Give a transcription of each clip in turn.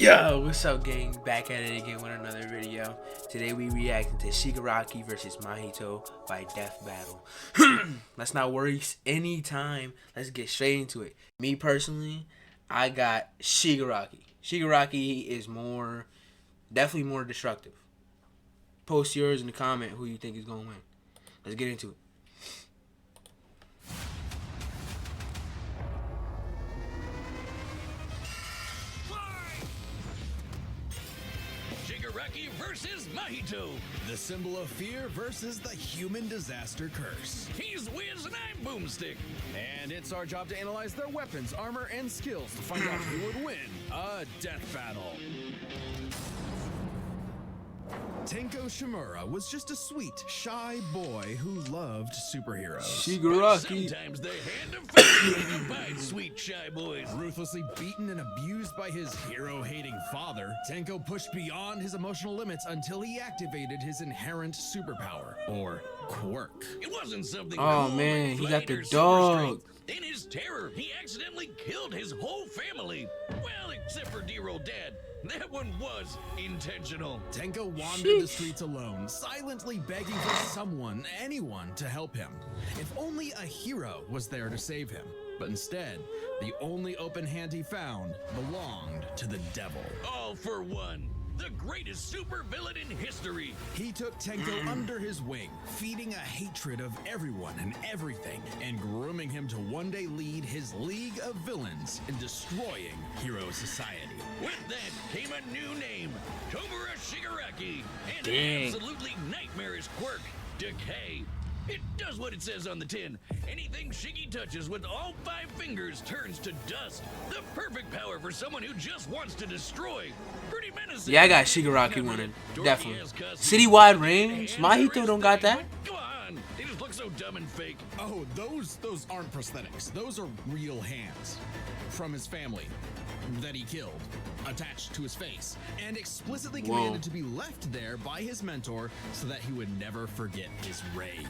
Yo, what's up, gang? Back at it again with another video. Today we reacting to Shigiraki versus Mahito by Death Battle. Let's not waste any time. Let's get straight into it. Me personally, I got Shigiraki. Shigiraki is definitely more destructive. Post yours in the comment who you think is gonna win. Let's get into it. Shigiraki versus Mahito. The symbol of fear versus the human disaster curse. He's Wiz and I'm Boomstick. And it's our job to analyze their weapons, armor, and skills to find out who would win a death battle. Tenko Shimura was just a sweet, shy boy who loved superheroes. Shigiraki. Sometimes they hand to fate abide, sweet shy boys. Ruthlessly beaten and abused by his hero-hating father, Tenko pushed beyond his emotional limits until he activated his inherent superpower, or quirk. It wasn't something Oh cool man, like he got flight the or super dog. strength. In his terror, he accidentally killed his whole family. Well, except for dear old dad. That one was intentional. Tenko wandered the streets alone, silently begging for someone, anyone, to help him. If only a hero was there to save him. But instead, the only open hand he found belonged to the devil. All for one. The greatest supervillain in history. He took Tenko under his wing, feeding a hatred of everyone and everything, and grooming him to one day lead his League of Villains in destroying hero society. With that came a new name, Tomura Shigiraki, and Dang. an absolutely nightmarish quirk, Decay. It does what it says on the tin. Anything Shiggy touches with all 5 fingers turns to dust. The perfect power for someone who just wants to destroy. Pretty menacing. Yeah, I got Shigiraki winning. Definitely. Citywide range? Mahito don't got that. Go on. They just look so dumb and fake. Oh, those aren't prosthetics. Those are real hands from his family that he killed, attached to his face, and explicitly commanded to be left there by his mentor so that he would never forget his rage.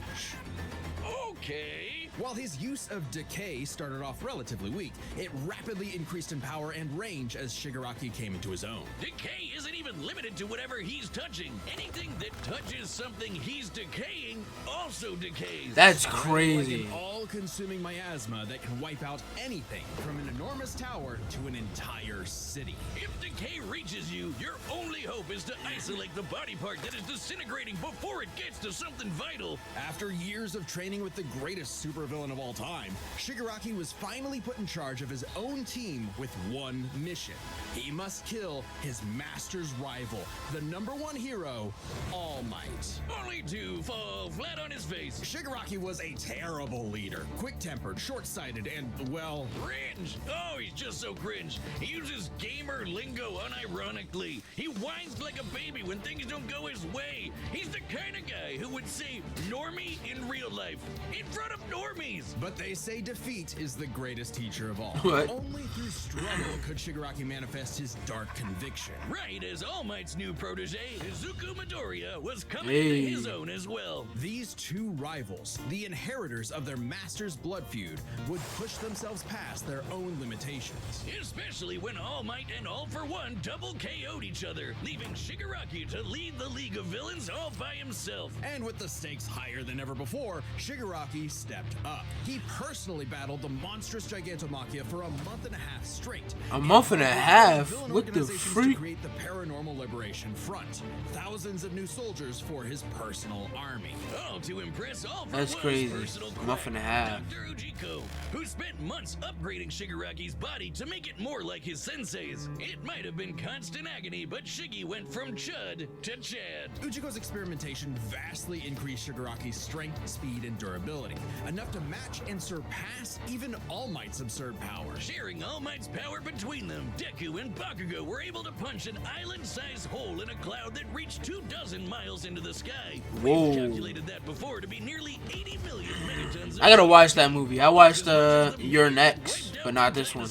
Okay. While his use of decay started off relatively weak, it rapidly increased in power and range as Shigiraki came into his own. Decay isn't even limited to whatever he's touching. Anything that touches something he's decaying also decays. That's Like crazy. an all-consuming miasma that can wipe out anything from an enormous tower to an entire city. If decay reaches you, your only hope is to isolate the body part that is disintegrating before it gets to something vital. After years of training with the greatest supervillain of all time, Shigiraki was finally put in charge of his own team with one mission. He must kill his master's rival, the #1 hero, All Might. Only to fall flat on his face. Shigiraki was a terrible leader, quick-tempered, short-sighted, and, well... Cringe. Oh, he's just so cringe. He uses gamer lingo unironically. He whines like a baby when things don't go his way. He's the kind of guy who would say normie in real life, in front of normies. But they say defeat is the greatest teacher of all. What? Only through struggle could Shigiraki manifest his dark conviction. Right as All Might's new protege, Izuku Midoriya, was coming Hey. into his own as well. These two rivals, the inheritors of their master's blood feud, would push themselves past their own limitations. Especially when All Might and All for One double KO'd each other, leaving Shigiraki to lead the League of Villains all by himself. And with the stakes higher than ever before, Shigiraki stepped up. He personally battled the monstrous Gigantomachia for a month and a half straight. A month and a half? Villain What the organizations freak? To create the Paranormal Liberation Front. Thousands of new soldiers for his personal army. All to impress All for That's One's crazy. personal A month and a half. Dr. Ujiko, who spent months upgrading Shigiraki's body to make it more like his sensei's. It might have been constant agony, but Shiggy went from Chud to Chad. Ujiko's experimentation vastly increased Shigiraki's strength, speed, and durability, enough to match and surpass even All Might's absurd power. Sharing All Might's power between them, Deku and Bakugo were able to punch an island-sized hole in a cloud that reached 24 miles into the sky. Whoa. We've calculated that before to be nearly 80 million megatons. I gotta watch that movie. I watched Your Next, but not this one.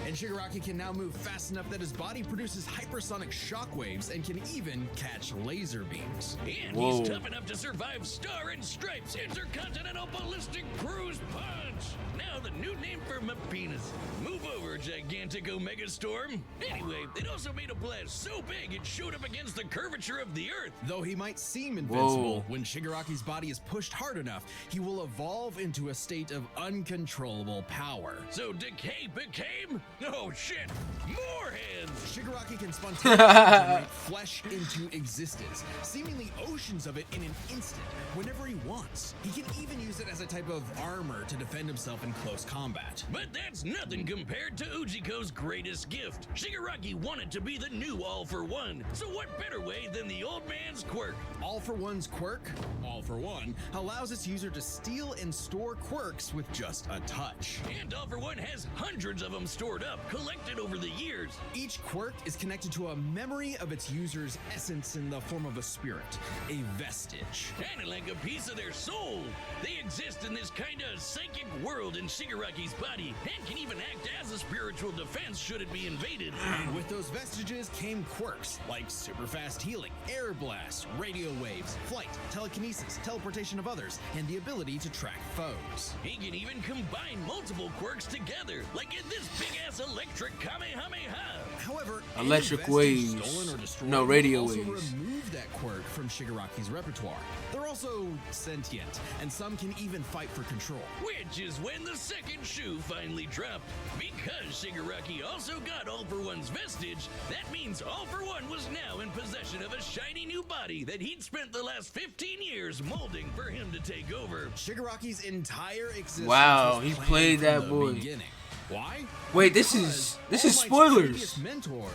And Shigaraki can now move fast enough that his body produces hypersonic shockwaves and can even catch laser beams. And he's tough enough to survive Star and Stripes Intercontinental Ballistic Cruise Punch. Now the new name for my penis. Move over, gigantic Omega Storm. Anyway, it also made a blast so big it showed up against the curvature of the Earth. Though he might seem invincible, when Shigaraki's body is pushed hard enough, he will evolve into a state of uncontrollable power. So Decay became? Oh shit, more hands! Shigaraki can spontaneously generate flesh into existence, seemingly oceans of it in an instant, whenever he wants. He can even use it as a type of armor to defend himself in close combat. But that's nothing compared to Ujiko's greatest gift. Shigaraki wanted to be the new All for One, so what better way than the old man's quirk? All for One's quirk, All for One, allows its user to steal and store quirks with just a touch. And All for One has hundreds of them stored up, collected over the years. Each quirk is connected to a memory of its user's essence in the form of a spirit, a vestige. Kinda like a piece of their soul. They exist in this kinda psychic world in Shigaraki's body, and can even act as a spiritual defense should it be invaded. And with those vestiges came quirks like super fast healing, air blast, radio waves, flight, telekinesis, teleportation of others, and the ability to track foes. He can even combine multiple quirks together, like in this big-ass electric Kamehameha. However, Electric any vestige waves. stolen or destroyed No, will radio also waves. remove that quirk from Shigaraki's repertoire. They're also sentient, and some can even fight for control. Which is when the second shoe finally dropped. Because Shigaraki also got All for One's vestige, that means All for One was now in possession of a shiny new body that he'd spent the last 15 years molding for him to take over. Shigaraki's entire existence Wow, was he planned played from that the boy. beginning. Why? Wait, this Because is All Might's spoilers. previous mentor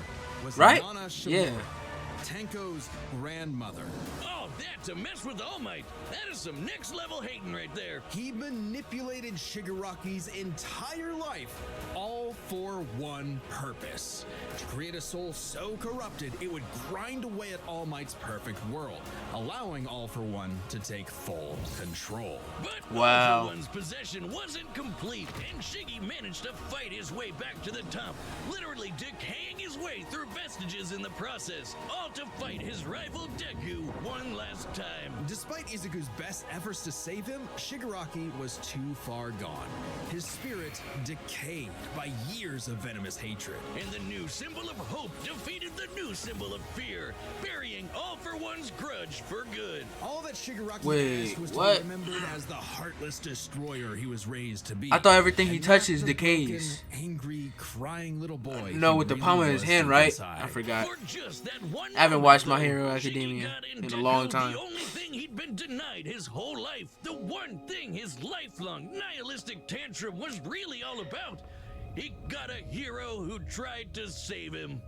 was Right? Nana Yeah. Shimura, Tenko's grandmother. Oh, that to mess with All Might. That is some next level hating right there. He manipulated Shigaraki's entire life, all for one purpose: to create a soul so corrupted it would grind away at All Might's perfect world, allowing All for One to take full control. But Wow. All for One's possession wasn't complete, and Shiggy managed to fight his way back to the top, literally decaying his way through vestiges in the process, all to fight his rival Deku one last time. Despite Izuku's best efforts to save him, Shigaraki was too far gone. His spirit decayed by years of venomous hatred. And the new symbol of hope defeated the new symbol of fear, burying All for One's grudge for good. All that Shigaraki Wait, asked was what? to be remembered as the heartless destroyer he was raised to be. I thought everything he And touches not the decays. broken, angry, crying little boy. No, he with the really palm of his was hand, deep right? inside. I forgot. For just that one I haven't moment, watched My though, Hero Shiggy Academia got in a Deku long time. The only thing he'd been denied his whole life, the one thing his lifelong nihilistic tantrum was really all about. He got a hero who tried to save him.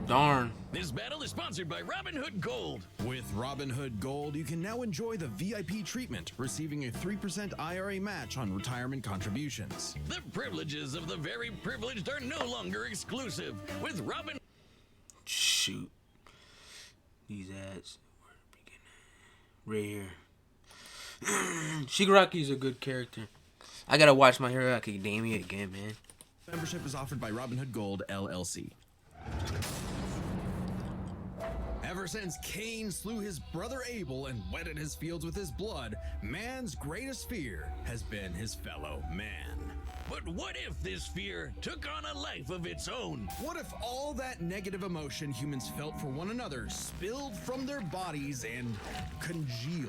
Darn. This battle is sponsored by Robin Hood Gold. With Robinhood Gold, you can now enjoy the VIP treatment, receiving a 3% IRA match on retirement contributions. The privileges of the very privileged are no longer exclusive. With Robin Shoot. These ads. Right here. Shigaraki is a good character. I gotta watch My Hero Academia again, man. Membership is offered by Robinhood Gold, LLC. Ever since Cain slew his brother Abel and wetted his fields with his blood, man's greatest fear has been his fellow man. But what if this fear took on a life of its own? What if all that negative emotion humans felt for one another spilled from their bodies and congealed,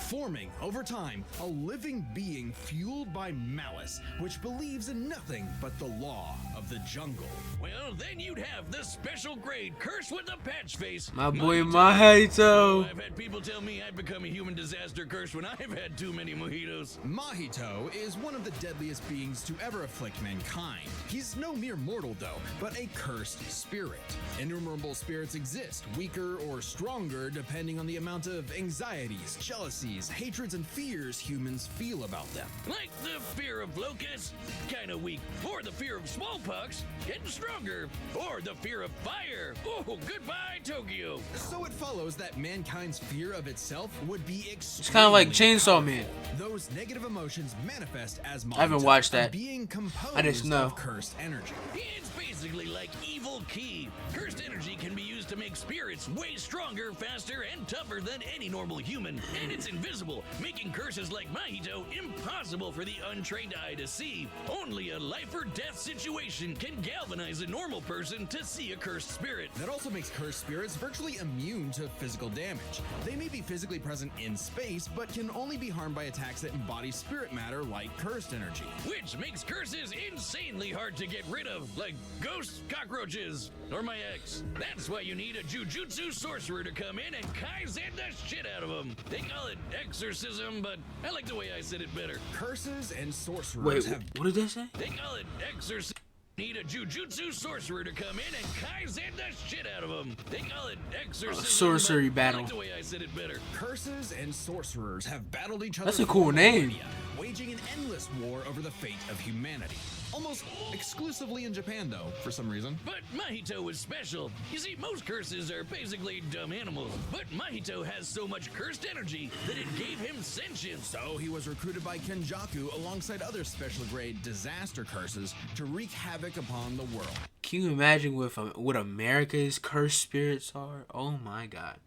forming, over time, a living being fueled by malice, which believes in nothing but the law of the jungle? Well, then you'd have the special grade curse with the patch face. My boy Mahito. Mahito. I've had people tell me I've become a human disaster curse when I've had too many mojitos. Mahito is one of the deadliest beings to ever afflict mankind. He's no mere mortal, though, but a cursed spirit. Innumerable spirits exist, weaker or stronger, depending on the amount of anxieties, jealousies, hatreds, and fears humans feel about them. Like the fear of locusts, kinda weak. Or the fear of smallpox. smallpox, getting stronger, or the fear of fire. Oh, goodbye, Tokyo. So it follows that mankind's fear of itself would be extremely It's kind of like Chainsaw Man. Those negative emotions manifest as I haven't watched that. being composed I just know. of cursed energy. It's basically like evil ki. Cursed energy can be used to make spirits way stronger, faster, and tougher than any normal human. And it's invisible, making curses like Mahito impossible for the untrained eye to see. Only a life or death situation can galvanize a normal person to see a cursed spirit. That also makes cursed spirits virtually immune to physical damage. They may be physically present in space, but can only be harmed by attacks that embody spirit matter like cursed energy. Which makes curses insanely hard to get rid of, like ghosts, cockroaches, or my ex. That's why you need a jujutsu sorcerer to come in and kaizen the shit out of them. They call it exorcism, but I like the way I said it better. Curses and sorcerers Wait, have what did they say? They call it exorcism. Need a jujutsu sorcerer to come in and kaizen the shit out of them. They call it exorcism. Sorcery but battle. I like the way I said it better. curses and sorcerers have battled each other. That's a for cool name. millennia, waging an endless war over the fate of humanity. Almost exclusively in Japan, though, for some reason. But Mahito is special. You see, most curses are basically dumb animals. But Mahito has so much cursed energy that it gave him sentience. So he was recruited by Kenjaku alongside other special grade disaster curses to wreak havoc upon the world. Can you imagine what America's cursed spirits are? Oh my god.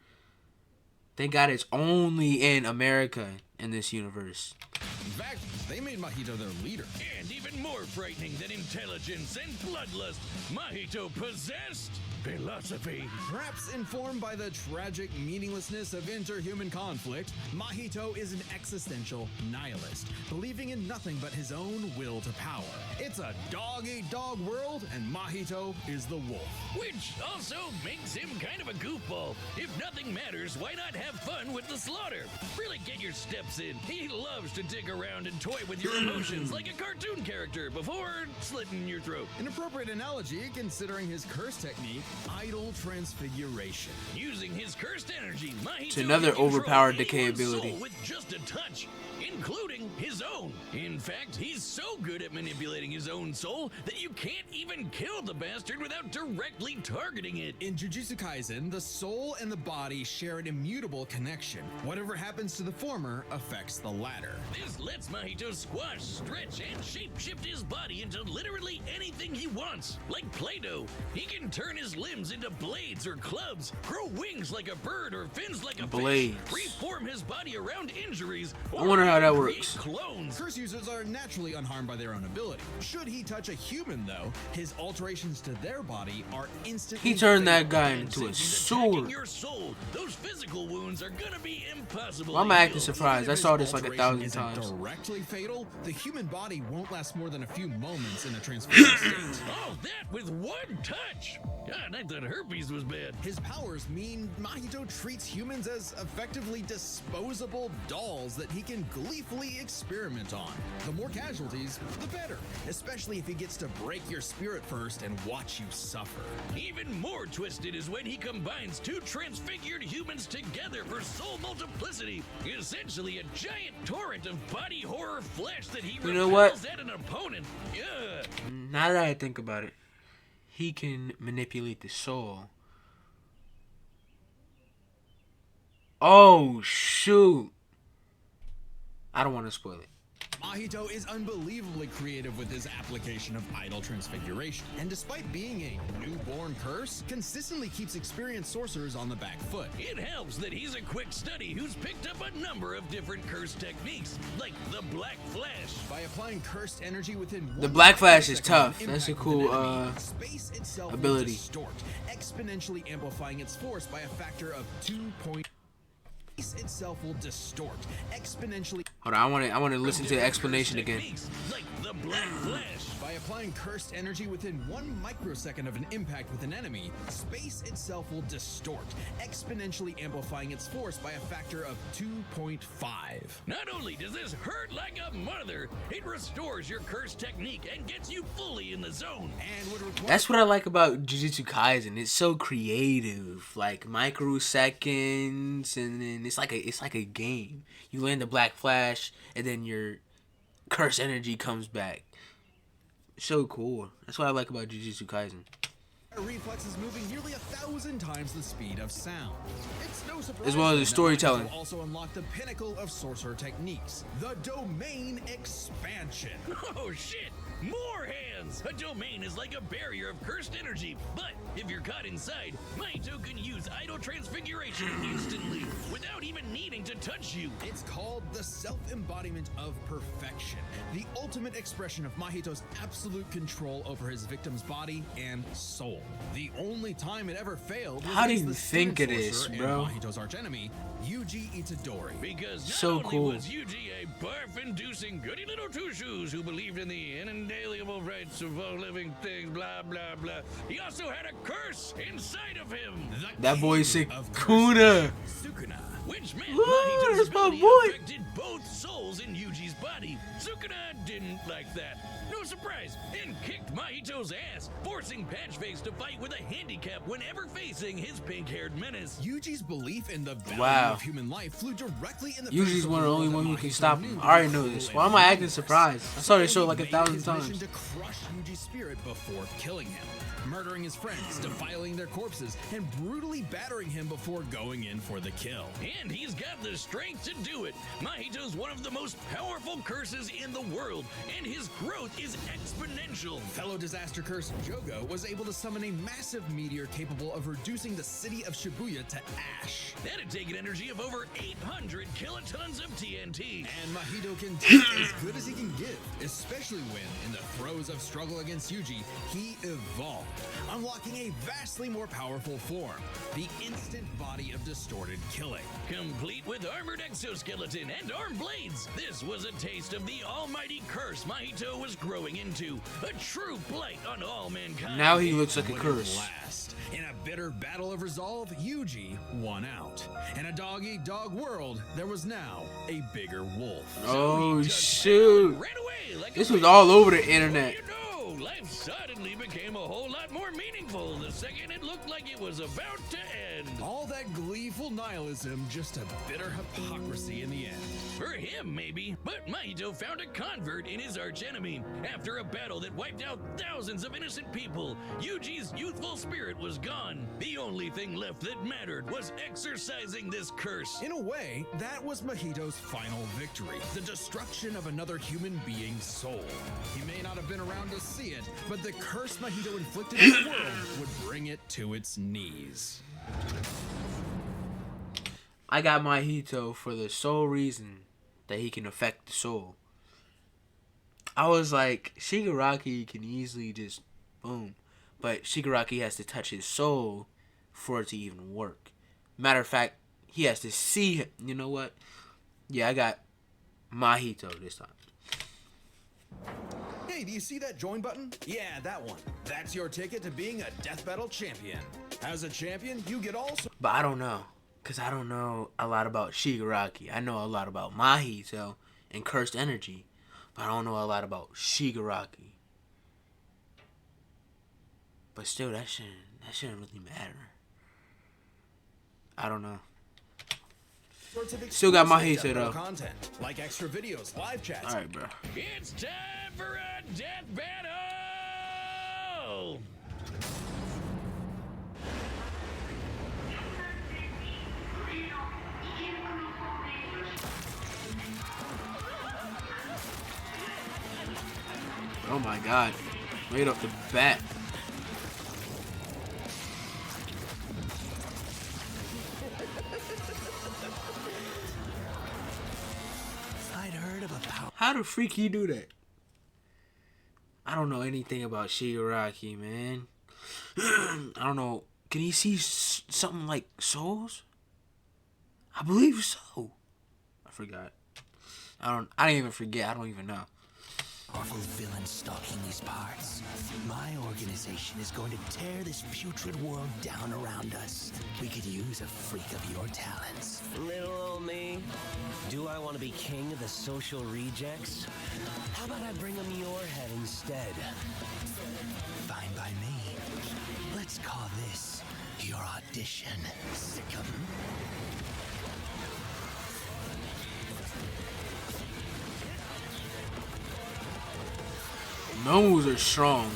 Thank God it's only in America in this universe. In fact, they made Mahito their leader. And even more frightening than intelligence and bloodlust, Mahito possessed philosophy. Perhaps informed by the tragic meaninglessness of interhuman conflict, Mahito is an existential nihilist, believing in nothing but his own will to power. It's a dog-eat-dog world, and Mahito is the wolf. Which also makes him kind of a goofball. If nothing matters, why not have fun with the slaughter? Really get your steps in. He loves to dig around and toy with your emotions like a cartoon character before slitting your throat. An appropriate analogy considering his curse technique, idle transfiguration. Using his cursed energy, Mahito It's another can control overpowered decay anyone's ability. soul with just a touch, including his own. In fact, he's so good at manipulating his own soul that you can't even kill the bastard without directly targeting it. In Jujutsu Kaisen, the soul and the body share an immutable connection. Whatever happens to the former affects the latter. This lets Mahito squash, stretch, and shape-shift his body into literally anything he wants. Like Play-Doh, he can turn his limbs into blades or clubs, grow wings like a bird or fins like a Blades. fish, reform his body around injuries, I wonder how that create works. clones. Curse users are naturally unharmed by their own ability. Should he touch a human, though, his alterations to their body are instantly. He turned that guy And into a since he's attacking sword. your soul, those physical wounds are gonna be impossible. Why am to I acting heal. surprised? I If saw his this like alteration 1,000 isn't times. directly fatal, the human body won't last more than a few moments in a transformed state. All that with one touch. God, I thought herpes was bad. His powers mean Mahito treats humans as effectively disposable dolls that he can gleefully experiment on. The more casualties, the better, especially if he gets to break your spirit first and watch you suffer. Even more twisted is when he combines two transfigured humans together for soul multiplicity. Essentially a giant torrent of body horror flesh that he You know what? repels at an opponent. Yeah. Now that I think about it, he can manipulate the soul. Oh, shoot. I don't want to spoil it. Mahito is unbelievably creative with his application of idle transfiguration, and despite being a newborn curse, consistently keeps experienced sorcerers on the back foot. It helps that he's a quick study who's picked up a number of different curse techniques, like the Black Flash. By applying cursed energy within The one Black Flash is microsecond tough. of That's a impact with cool, an enemy, space itself will ability. distort, exponentially amplifying its force by a factor of 2. Space itself will distort, exponentially. Hold on, I want to listen to the explanation again. Techniques, like the Black Flash. By applying cursed energy within 1 microsecond of an impact with an enemy, space itself will distort, exponentially amplifying its force by a factor of 2.5. Not only does this hurt like a mother, it restores your curse technique and gets you fully in the zone. And would require That's what I like about Jujutsu Kaisen. It's so creative, like microseconds, and then it's like a game. You land the Black Flash, and then your curse energy comes back. So cool. That's what I like about Jujutsu Kaisen. Reflexes moving nearly 1,000 times the speed of sound. It's no surprise As well as the that storytelling. Mahito also unlocked the pinnacle of sorcerer techniques, the domain expansion. Oh shit! More hands! A domain is like a barrier of cursed energy, but if you're caught inside, Mahito can use idle transfiguration instantly, without even needing to touch you. It's called the self-embodiment of perfection, the ultimate expression of Mahito's absolute control over his victim's body and soul. The only time it ever failed was How do against you the think student it is, sorcerer bro? and Mahito's archenemy, Yuji Itadori. Because not So only cool. was Yuji a barf-inducing goody little two-shoes who believed in the inalienable rights of all living things, blah, blah, blah, he also had a curse inside of him. That boy is sick. Of Kuna. Sukuna. Which meant Ooh, Mahito's that's my ability boy. affected both souls in Yuji's body. Sukuna didn't like that. No surprise, and kicked Mahito's ass, forcing Patchface to fight with a handicap whenever facing his pink-haired menace. Yuji's belief in the value Wow. of human life flew directly in the Yuji's face of one of the only world ones that who can Mahito stop knew him. to I already be know cruel this. and Why am I acting dangerous. surprised? I saw this show like He 1,000 made his mission times. to crush Yuji's spirit before killing him, murdering his friends, defiling their corpses, and brutally battering him before going in for the kill. And he's got the strength to do it. Mahito's one of the most powerful curses in the world, and his growth is exponential. Fellow disaster curse Jogo was able to summon a massive meteor capable of reducing the city of Shibuya to ash. That'd take an energy of over 800 kilotons of TNT. And Mahito can take as good as he can give, especially when, in the throes of struggle against Yuji, he evolved, unlocking a vastly more powerful form, the instant body of distorted killing. Complete with armored exoskeleton and arm blades, this was a taste of the almighty curse Mahito was growing into. A true blight on all mankind. Now he looks like a Wouldn't curse. last. In a bitter battle of resolve, Yuji won out. In a dog-eat-dog world, there was now a bigger wolf. Oh, Just shoot. ran away like a This was baby. all over the internet. You know, life suddenly became a whole lot more meaningful the second it looked like it was about to end. All that gleeful nihilism, just a bitter hypocrisy in the end. For him, maybe, but Mahito found a convert in his archenemy. After a battle that wiped out thousands of innocent people, Yuji's youthful spirit was gone. The only thing left that mattered was exorcising this curse. In a way, that was Mahito's final victory, the destruction of another human being's soul. He may not have been around to see it, but the curse Mahito inflicted on the world would bring it to its knees. I got Mahito for the sole reason that he can affect the soul. I was like, Shigiraki can easily just boom. But Shigiraki has to touch his soul for it to even work. Matter of fact, he has to see him. You know what? Yeah, I got Mahito this time. Hey, do you see that join button? Yeah, that one. That's your ticket to being a death battle champion. As a champion, you get all But I don't know. Because I don't know a lot about Shigiraki. I know a lot about Mahito and Cursed Energy. But I don't know a lot about Shigiraki. But still, that shouldn't really matter. I don't know. sorts of Still got my exclusive headset death battle up. content, like extra videos, live chats. Alright, bro. It's time for a death battle! Oh my god. Right off the bat. I'd heard of a power. How the freak he do that? I don't know anything about Shigiraki, man. I don't know. Can he see something like souls? I believe so. I forgot. I didn't even forget. I don't even know. Powerful villain stalking these parts. My organization is going to tear this putrid world down around us. We could use a freak of your talents. Little old me. Do I want to be king of the social rejects? How about I bring them your head instead? Fine by me. Let's call this your audition. Sick of 'em? No moves are strong.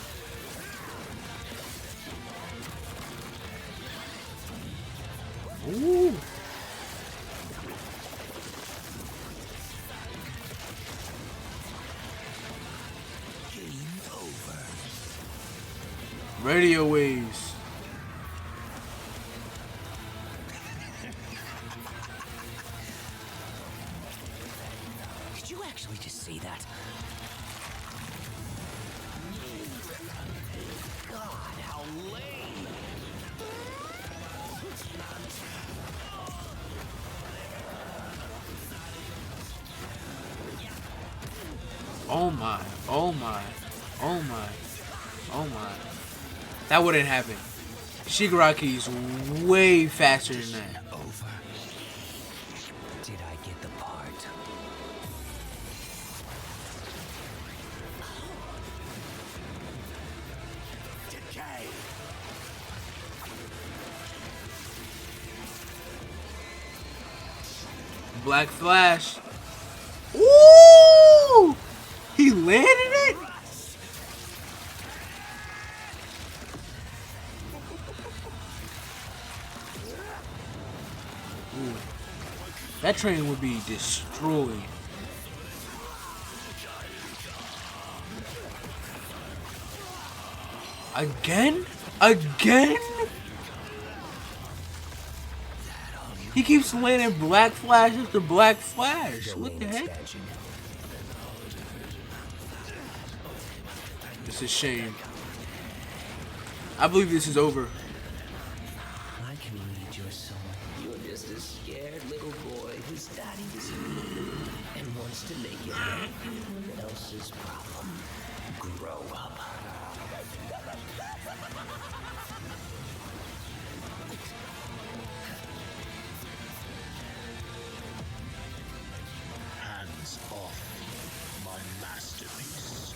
Ooh. Game over. Radio waves. Did you actually just see that? God, how lame! Oh my. Oh my. Oh my. Oh my. That wouldn't happen. Shigiraki's way faster than that. Over. Did I get the part? Decay. Black Flash. Ooh! He landed it? Ooh. That train would be destroyed. Again? Again? He keeps landing Black Flash after Black Flash. What the heck? It's a shame. I believe this is over. I can read your soul. You're just a scared little boy whose daddy is mean and wants to make it everyone else's problem. Grow up. Hands off my masterpiece.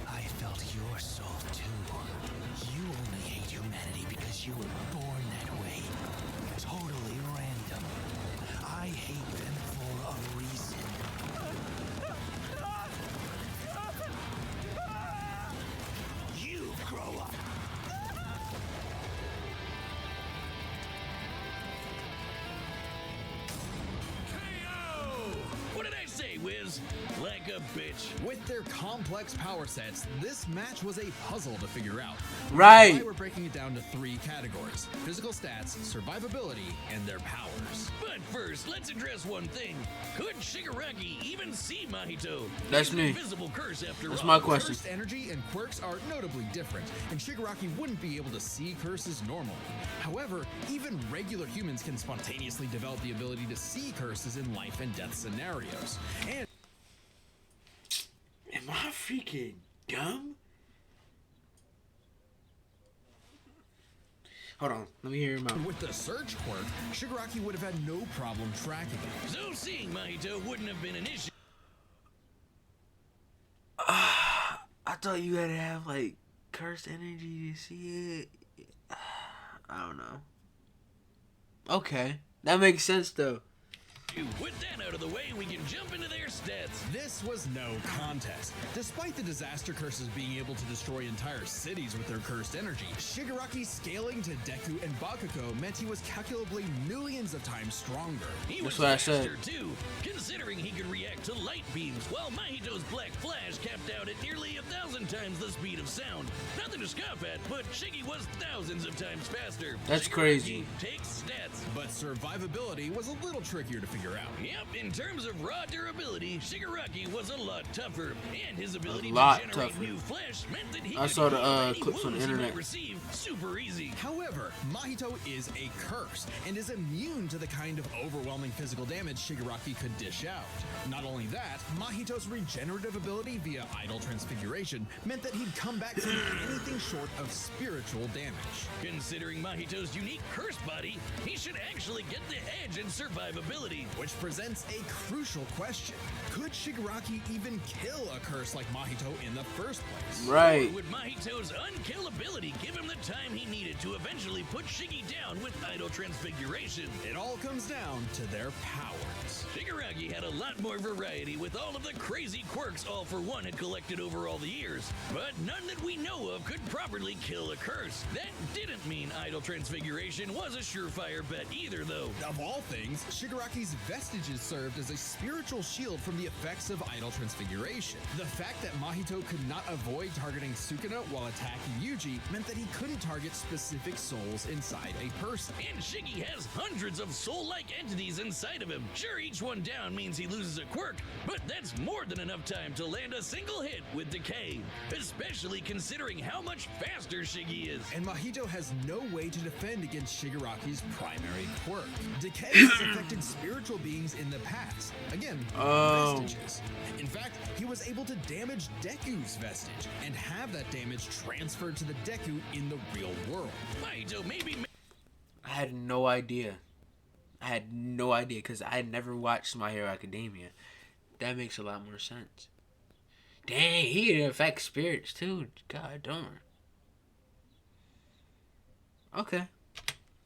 I felt your soul too. You only hate humanity because you were born that way. Totally random. I hate them for a reason. You grow up. What did I say, Wiz? Like a bitch. With their complex power sets, this match was a puzzle to figure out. Right. That's why we're breaking it down to 3 categories: physical stats, survivability, and their powers. But first, let's address one thing. Could Shigiraki even see Mahito? That's He's me. an invisible curse after That's all. my question. Cursed energy and quirks are notably different, and Shigiraki wouldn't be able to see curses normally. However, even regular humans can spontaneously develop the ability to see curses in life and death scenarios. And Am I freaking dumb? Hold on, let me hear him out. with the search quirk, Shigiraki would have had no problem tracking it. So seeing Mahito wouldn't have been an issue. I thought you had to have like cursed energy to see it. I don't know. Okay, that makes sense though. With that out of the way, we can jump into their stats. This was no contest. Despite the disaster curses being able to destroy entire cities with their cursed energy, Shigiraki's scaling to Deku and Bakugo meant he was calculably millions of times stronger. He That's was what I faster said. too, considering he could react to light beams, while Mahito's Black Flash capped out at nearly 1,000 times the speed of sound. Nothing to scoff at, but Shiggy was thousands of times faster. That's Shigiraki crazy. takes stats. But survivability was a little trickier to figure out. Yep, in terms of raw durability, Shigiraki was a lot tougher, and his ability to lot generate tougher. new flesh meant that he I could saw the, heal any clips on the wounds he might internet. receive super easy. However, Mahito is a curse and is immune to the kind of overwhelming physical damage Shigiraki could dish out. Not only that, Mahito's regenerative ability via idle transfiguration meant that he'd come back from anything short of spiritual damage. Considering Mahito's unique curse body, he should actually get the edge in survivability. Which presents a crucial question. Could Shigaraki even kill a curse like Mahito in the first place? Right. Or would Mahito's unkillability give him the time he needed to eventually put Shiggy down with Idol Transfiguration? It all comes down to their powers. Shigaraki had a lot more variety with all of the crazy quirks All For One had collected over all the years, but none that we know of could properly kill a curse. That didn't mean Idol Transfiguration was a surefire bet either, though. Of all things, Shigaraki's vestiges served as a spiritual shield from the effects of Idol Transfiguration. The fact that Mahito could not avoid targeting Sukuna while attacking Yuji meant that he couldn't target specific souls inside a person. And Shiggy has hundreds of soul-like entities inside of him. Sure, each one down means he loses a quirk, but that's more than enough time to land a single hit with Decay, especially considering how much faster Shiggy is. And Mahito has no way to defend against Shigaraki's primary quirk. Decay has affected spiritual beings in the past. Again, vestiges. In fact, he was able to damage Deku's vestige and have that damage transferred to the Deku in the real world. Mahito maybe... I had no idea. Because I had never watched My Hero Academia. That makes a lot more sense. Dang, he can affect spirits too. God darn. Okay.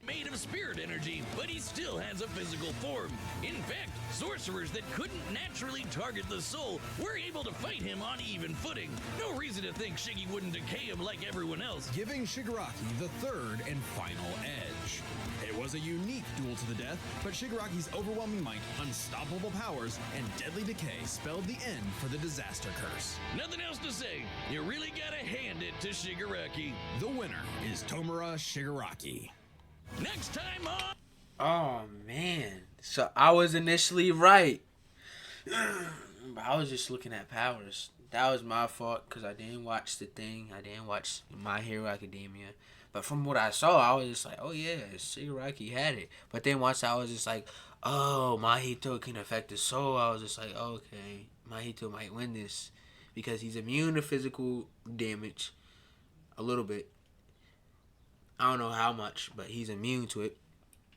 Made of spirit energy, but he still has a physical form. In fact, sorcerers that couldn't naturally target the soul were able to fight him on even footing. No reason to think Shiggy wouldn't decay him like everyone else. Giving Shigaraki the third and final edge. It was a unique duel to the death, but Shigaraki's overwhelming might, unstoppable powers, and deadly decay spelled the end for the disaster curse. Nothing else to say. You really gotta hand it to Shigaraki. The winner is Tomura Shigaraki. Next time on... Oh, man. So, I was initially right. But I was just looking at powers. That was my fault because I didn't watch the thing. I didn't watch My Hero Academia. But from what I saw, I was just like, oh, yeah, Shigaraki had it. But then once I was just like, oh, Mahito can affect the soul, I was just like, okay, Mahito might win this. Because he's immune to physical damage. A little bit. I don't know how much, but he's immune to it.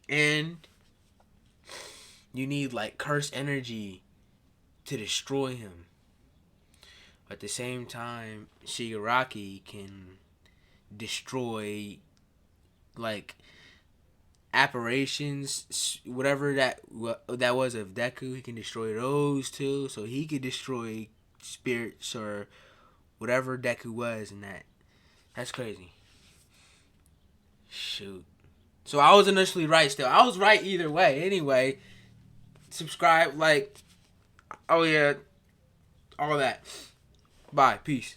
And you need like cursed energy to destroy him. At the same time, Shigaraki can destroy like apparitions, whatever that was of Deku. He can destroy those too. So he could destroy spirits or whatever Deku was in that. That's crazy. Shoot. So I was initially right still. I was right either way. Anyway, subscribe, like, oh yeah, all that. Bye. Peace.